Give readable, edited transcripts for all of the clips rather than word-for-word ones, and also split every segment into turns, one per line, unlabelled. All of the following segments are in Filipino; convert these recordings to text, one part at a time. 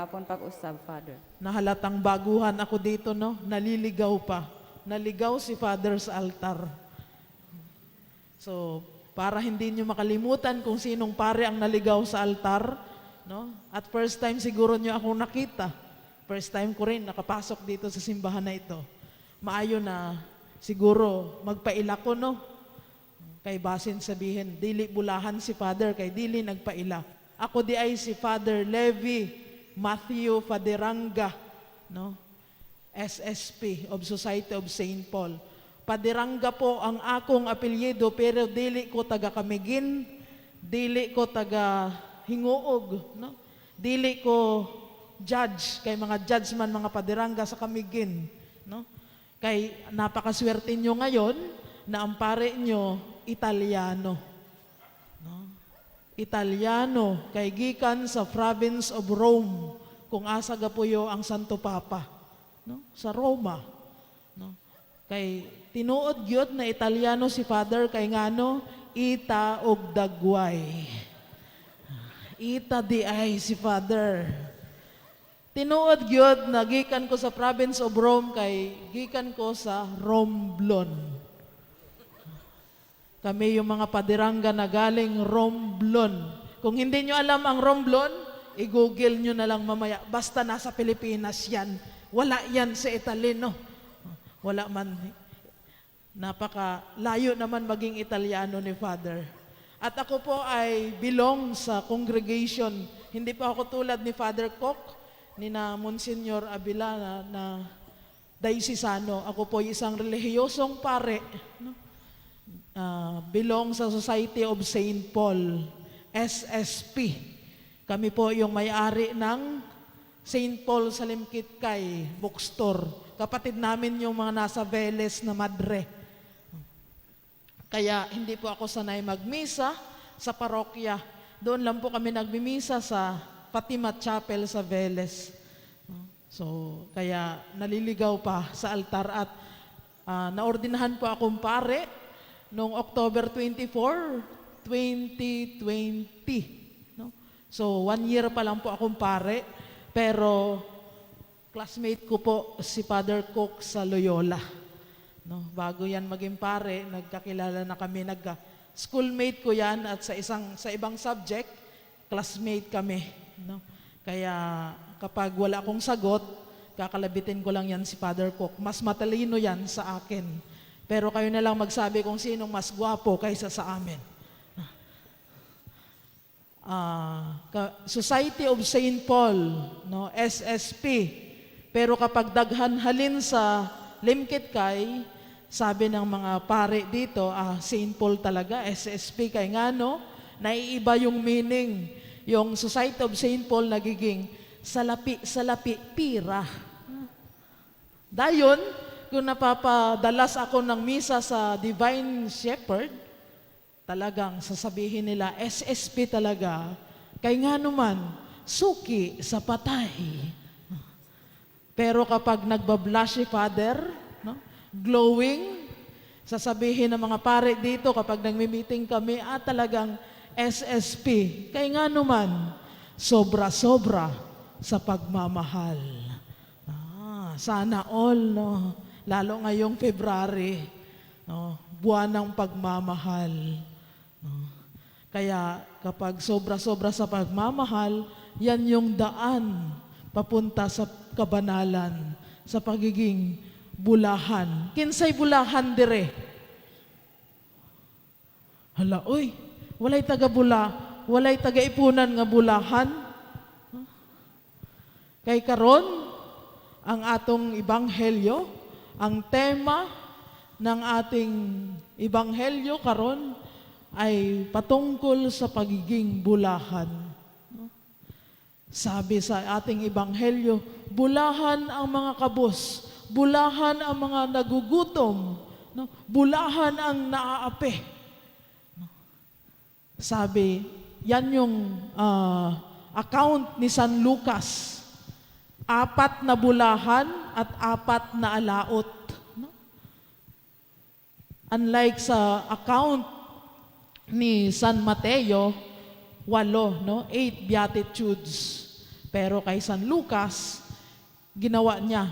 Hapon pag-usab, Father.
Nahalatang baguhan ako dito, no? Naliligaw pa. Naligaw si Father sa altar. So, para hindi nyo makalimutan kung sinong pare ang naligaw sa altar, no? At first time siguro nyo akong nakita. First time ko rin nakapasok dito sa simbahan na ito. Maayo na siguro magpaila ko, no? Kay basin sabihin, dili bulahan si Father, kay dili nagpaila. Ako di ay si Father Levi Matthew Paderanga, no? SSP of Society of St. Paul. Paderanga po ang akong apelyido, pero dili ko taga Camiguin, dili ko taga Hinguog, no? Dili ko judge, kay mga judge man mga Paderanga sa Camiguin, no? Kay napakaswerte nyo ngayon na ang pare nyo Italiano. Italiano, kay gikan sa province of Rome, kung asa gapuyo ang Santo Papa, no? Sa Roma, no? Kay tinuod gyud na Italiano si Father, kay ngano ita og dagway. Ita di ay si Father. Tinuod gyud na gikan ko sa province of Rome, kay gikan ko sa Romblon. Kami yung mga Paderanga na galing Romblon. Kung hindi nyo alam ang Romblon, i-google nyo na lang mamaya. Basta nasa Pilipinas yan. Wala yan sa Italy, no? Wala man. Napaka-layo naman maging Italiano ni Father. At ako po ay belong sa congregation. Hindi pa ako tulad ni Father Cook, ni na Monsignor Abila na Daisisano. Ako po isang relihiyosong pare, no? Belong sa Society of St. Paul, SSP. Kami po yung may-ari ng St. Paul sa Limkitkay bookstore. Kapatid namin yung mga nasa Veles na Madre. Kaya hindi po ako sanay magmisa sa parokya. Doon lang po kami nagmimisa sa Fatima Chapel sa Veles. So, kaya naliligaw pa sa altar at naordinahan po akong pare noong October 24, 2020. No? So, 1 year pa lang po akong pare, pero classmate ko po si Father Cook sa Loyola. No? Bago yan maging pare, nagkakilala na kami, schoolmate ko yan at sa ibang subject, classmate kami. No? Kaya kapag wala akong sagot, kakalabitin ko lang yan si Father Cook. Mas matalino yan sa akin. Pero kayo na lang magsabi kung sinong mas gwapo kaysa sa amin. Society of St. Paul, no? SSP. Pero kapag daghan halin sa Limkitkay, sabi ng mga pare dito, St. Paul talaga, SSP. Kay nga, no? Naiiba yung meaning. Yung Society of St. Paul nagiging salapi, pira. Dayon, kung napapadalas ako ng misa sa Divine Shepherd, talagang sasabihin nila, SSP talaga, kay nga naman, suki sa patay. Pero kapag nagbablush si Father, no, glowing, sasabihin ng mga pare dito, kapag nagmi-meeting kami, talagang SSP, kay nga naman, sobra-sobra sa pagmamahal. Sana all, no? Lalo ngayong February, no, buwan ng pagmamahal. No. Kaya kapag sobra-sobra sa pagmamahal, yan yung daan papunta sa kabanalan, sa pagiging bulahan. Kinsay bulahan dire? Hala, oy, walay taga-ipunan nga bulahan. Kay karon, ang atong ebanghelyo, ang tema ng ating ebanghelyo karon ay patungkol sa pagiging bulahan. Sabi sa ating ebanghelyo, bulahan ang mga kabos, bulahan ang mga nagugutom, no? Bulahan ang naaapi. Sabi, yan yung account ni San Lucas. 4 na bulahan at 4 na alaot. No? Unlike sa account ni San Mateo, 8, no? 8 Beatitudes. Pero kay San Lucas, ginawa niya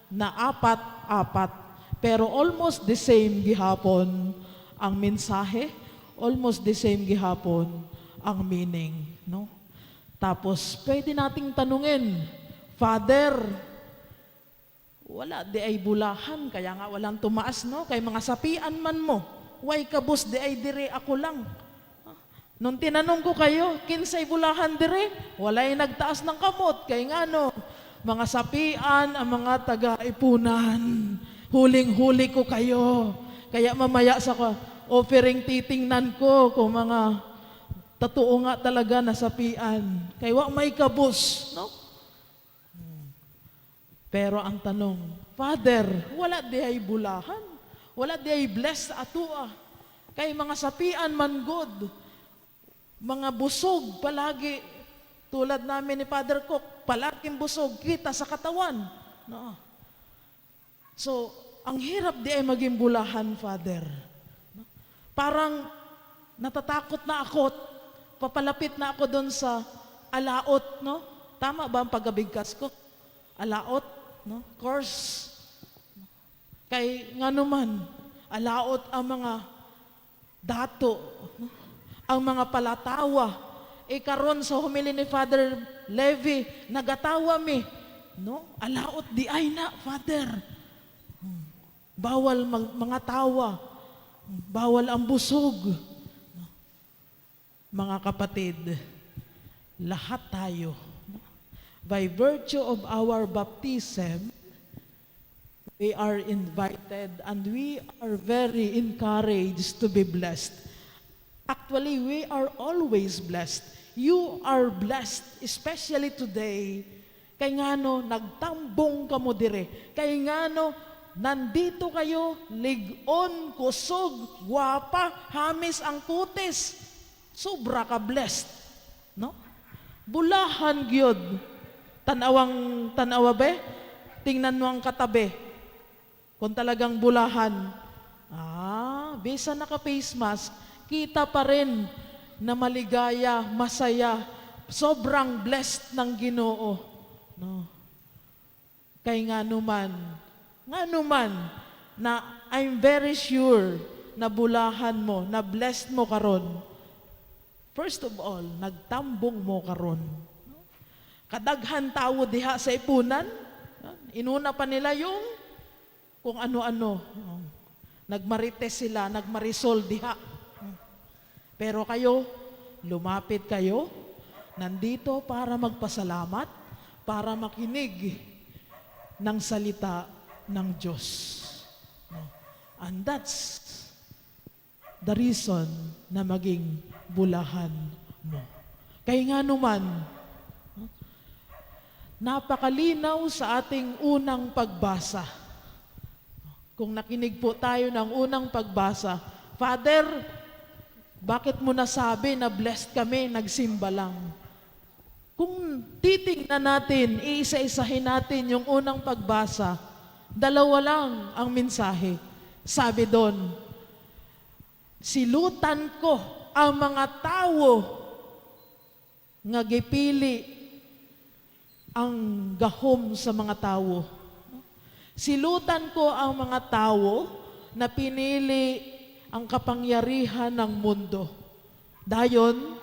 na apat-apat. Pero almost the same gihapon ang mensahe, almost the same gihapon ang meaning, no? Tapos pwede nating tanungin, Father, wala di ay bulahan, kaya nga walang tumaas, no? Kay mga sapian man mo, way kabus di ay dire ako lang. Nung tinanong ko kayo, kinsay bulahan dire, walay nagtaas ng kamot, kay nga no, mga sapian, ang mga taga-ipunan, huling-huli ko kayo. Kaya mamaya sa offering titingnan ko kung mga totoo nga talaga na sapian. Kaya wa may kabus, no? Pero ang tanong, Father, wala di ay bulahan, wala di ay blessed atua. Kay mga sapian man good, mga busog palagi, tulad namin ni Father Cook, palaging busog, kita sa katawan. No? So, ang hirap di ay maging bulahan, Father. No? Parang natatakot na ako, papalapit na ako doon sa alaot, no? Tama ba ang paggabigkas ko? Alaot, no? Course. Kay nga naman, alaot ang mga dato, no? Ang mga palatawa. Karon sa humili ni Father Levi, nagatawa mi, no? Alaot di ay na, Father. Bawal mga tawa. Bawal ang busog. Mga kapatid, lahat tayo, by virtue of our baptism, we are invited and we are very encouraged to be blessed. Actually, we are always blessed. You are blessed, especially today. Kay nga no, nagtambong kamo dire. Kay nga no, nandito kayo, ligon, kusog, gwapa, hamis ang kutis. Sobra ka blessed. No? Bulahan gyud. Tanawa be? Tingnan mo ang katabi. Kung talagang bulahan, bisa naka-face mask, kita pa rin na maligaya, masaya, sobrang blessed ng Ginoo. No? Kay nga numan, na I'm very sure na bulahan mo, na blessed mo karon. First of all, nagtambong mo karon. Kadaghan tawo diha sa ipunan, inuna pa nila yung kung ano-ano. Nagmarites sila, nagmarisol diha. Pero kayo, lumapit kayo, nandito para magpasalamat, para makinig ng salita ng Diyos. And that's the reason na maging bulahan mo. Kaya nga naman, napakalinaw sa ating unang pagbasa. Kung nakinig po tayo ng unang pagbasa, Father, bakit mo nasabi na blessed kami, nagsimba lang? Kung titingnan natin, iisa-isahin natin yung unang pagbasa, dalawa lang ang mensahe. Sabi doon, silutan ko ang mga tao nga gipili ang gahom sa mga tao. Silutan ko ang mga tao na pinili ang kapangyarihan ng mundo. Dayon,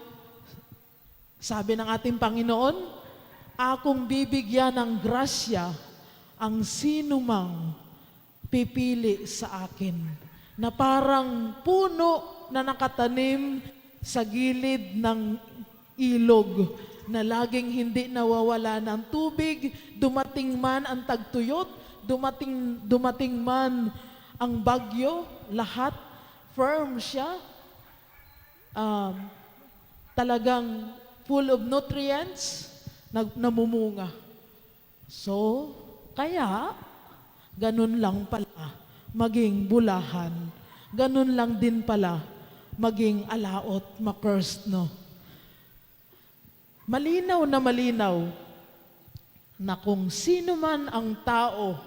sabi ng ating Panginoon, akong bibigyan ng grasya ang sinumang pipili sa akin, na parang puno na nakatanim sa gilid ng ilog, na laging hindi nawawala ng tubig, dumating man ang tagtuyot, dumating man ang bagyo, lahat firm siya, talagang full of nutrients, namumunga. So, kaya, ganun lang pala maging bulahan. Ganun lang din pala maging alaot, ma-cursed, no? Malinaw na kung sino man ang tao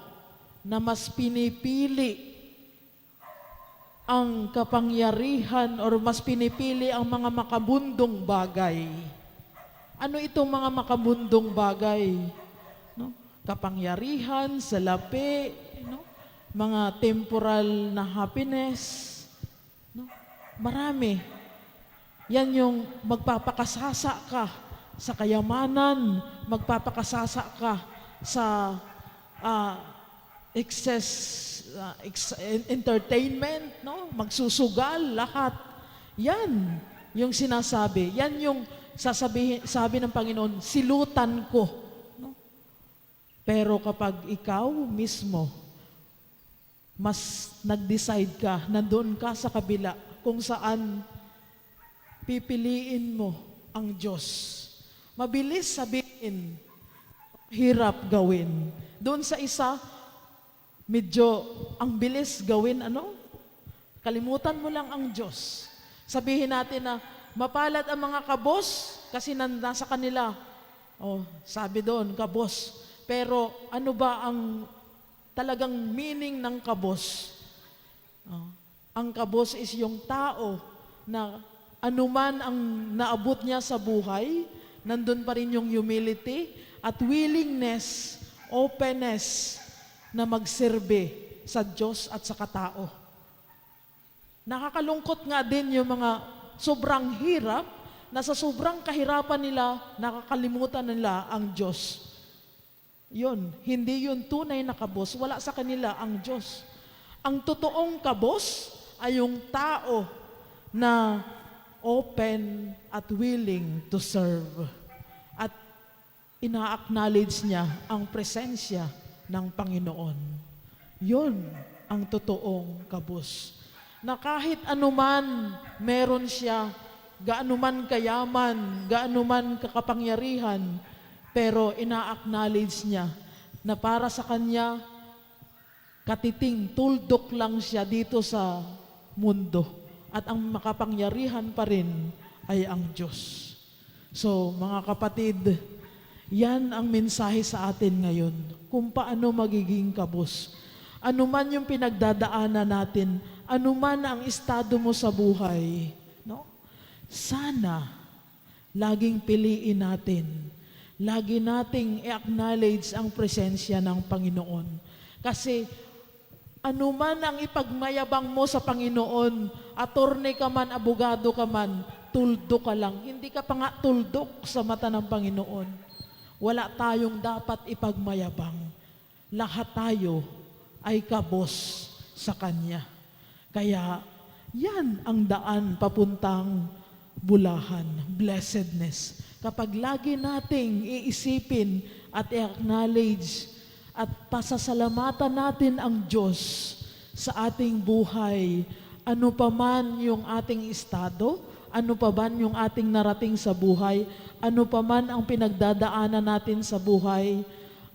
na mas pinipili ang kapangyarihan or mas pinipili ang mga makabundong bagay, Ano itong mga makabundong bagay? No? Kapangyarihan, salapi, no? Mga temporal na happiness, no? Marami. Yan yung magpapakasasa ka sa kayamanan, magpapakasasa ka sa excess entertainment, no? Magsusugal, lahat. Yan yung sinasabi. Yan yung sabi ng Panginoon, silutan ko. No? Pero kapag ikaw mismo, mas nag-decide ka, nandoon ka sa kabila, kung saan pipiliin mo ang Diyos. Mabilis sabihin, hirap gawin. Doon sa isa, medyo ang bilis gawin, kalimutan mo lang ang Diyos. Sabihin natin na, mapalad ang mga kabos, kasi nasa kanila. Sabi doon, kabos. Pero ano ba ang talagang meaning ng kabos? Ang kabos is yung tao na anuman ang naabot niya sa buhay, nandun pa rin yung humility at willingness, openness na magserbe sa Diyos at sa katao. Nakakalungkot nga din yung mga sobrang hirap, na sa sobrang kahirapan nila, nakakalimutan nila ang Diyos. Yun, hindi yun tunay na kabos, wala sa kanila ang Diyos. Ang totoong kabos ay yung tao na open at willing to serve. At ina-acknowledge niya ang presensya ng Panginoon. Yun ang totoong kabos. Na kahit anuman meron siya, gaano man kayaman, gaano man kakapangyarihan, pero ina-acknowledge niya na para sa kanya, katiting tuldok lang siya dito sa mundo. At ang makapangyarihan pa rin ay ang Diyos. So, mga kapatid, yan ang mensahe sa atin ngayon, kung paano magiging kabos. Ano man yung pinagdadaanan natin, ano man ang estado mo sa buhay, no? Sana, laging piliin natin, lagi nating i-acknowledge ang presensya ng Panginoon. Kasi, ano man ang ipagmayabang mo sa Panginoon, attorney ka man, abogado ka man, tuldok ka lang. Hindi ka pa nga tuldok sa mata ng Panginoon. Wala tayong dapat ipagmayabang. Lahat tayo ay kabos sa Kanya. Kaya, yan ang daan papuntang bulahan, blessedness. Kapag lagi nating iisipin at i-acknowledge at pasasalamatan natin ang Diyos sa ating buhay, ano pa man yung ating estado, ano pa man yung ating narating sa buhay, ano pa man ang pinagdadaanan natin sa buhay,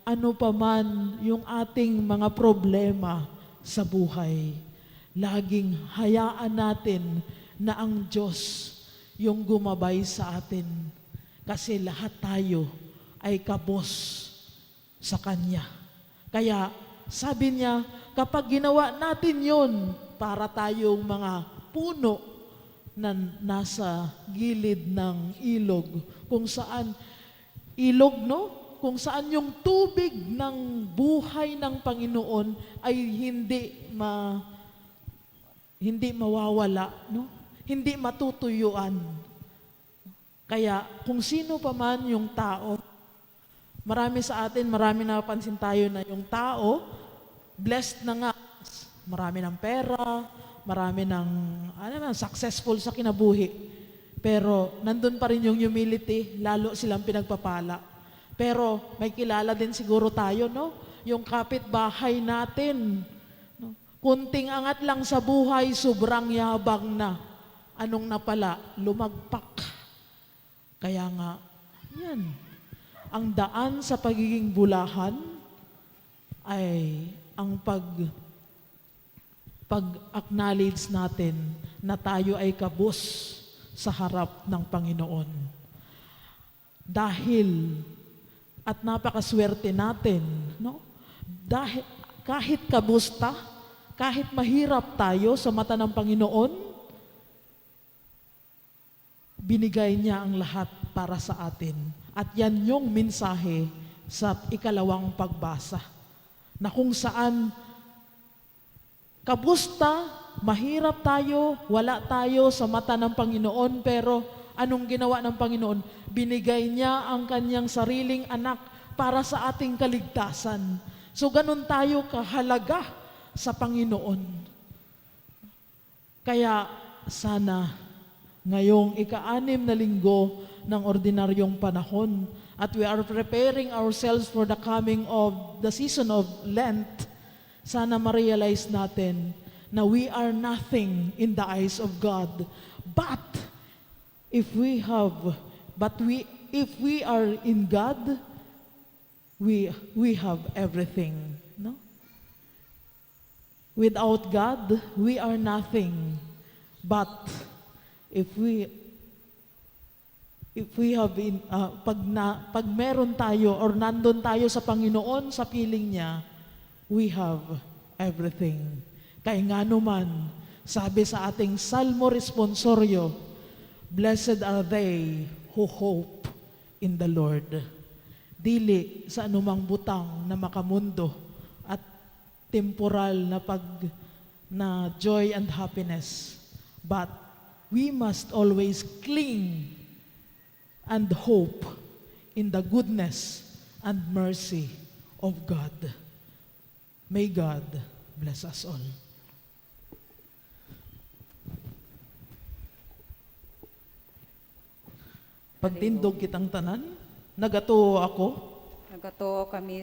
ano pa man yung ating mga problema sa buhay, laging hayaan natin na ang Diyos yung gumabay sa atin. Kasi lahat tayo ay kabos sa Kanya. Kaya sabi niya, kapag ginawa natin yon, para tayong mga puno na nasa gilid ng ilog, kung saan ilog, no? Kung saan yung tubig ng buhay ng Panginoon ay hindi mawawala, no? Hindi matutuyuan. Kaya kung sino pa man yung tao, marami sa atin, marami napansin tayo na yung tao, blessed na nga, marami ng pera, marami ng successful sa kinabuhi. Pero nandun pa rin yung humility, lalo silang pinagpapala. Pero may kilala din siguro tayo, no? Yung kapitbahay natin, no? Kunting angat lang sa buhay, sobrang yabang na. Anong napala? Lumagpak. Kaya nga, yan. Ang daan sa pagiging bulahan ay ang pag-acknowledge natin na tayo ay kabos sa harap ng Panginoon. Dahil, at napakaswerte natin, no? Dahil, kahit kabusta, kahit mahirap tayo sa mata ng Panginoon, binigay niya ang lahat para sa atin. At yan yung mensahe sa ikalawang pagbasa, na kung saan kabusta, mahirap tayo, wala tayo sa mata ng Panginoon, pero anong ginawa ng Panginoon? Binigay niya ang kanyang sariling anak para sa ating kaligtasan. So ganun tayo kahalaga sa Panginoon. Kaya sana ngayong ika-6 na linggo ng ordinaryong panahon, at we are preparing ourselves for the coming of the season of Lent, sana ma-realize natin na we are nothing in the eyes of God. But if we are in God, we have everything, no? Without God, we are nothing. But if we have pag meron tayo or nandun tayo sa Panginoon, sa piling niya, we have everything. Kaya nga naman, sabi sa ating Salmo Responsorio, blessed are they who hope in the Lord. Dili sa anumang butang na makamundo at temporal na joy and happiness. But we must always cling and hope in the goodness and mercy of God. May God bless us all. Pagtindog kitang tanan, nagatuo ako.
Nagatuo kami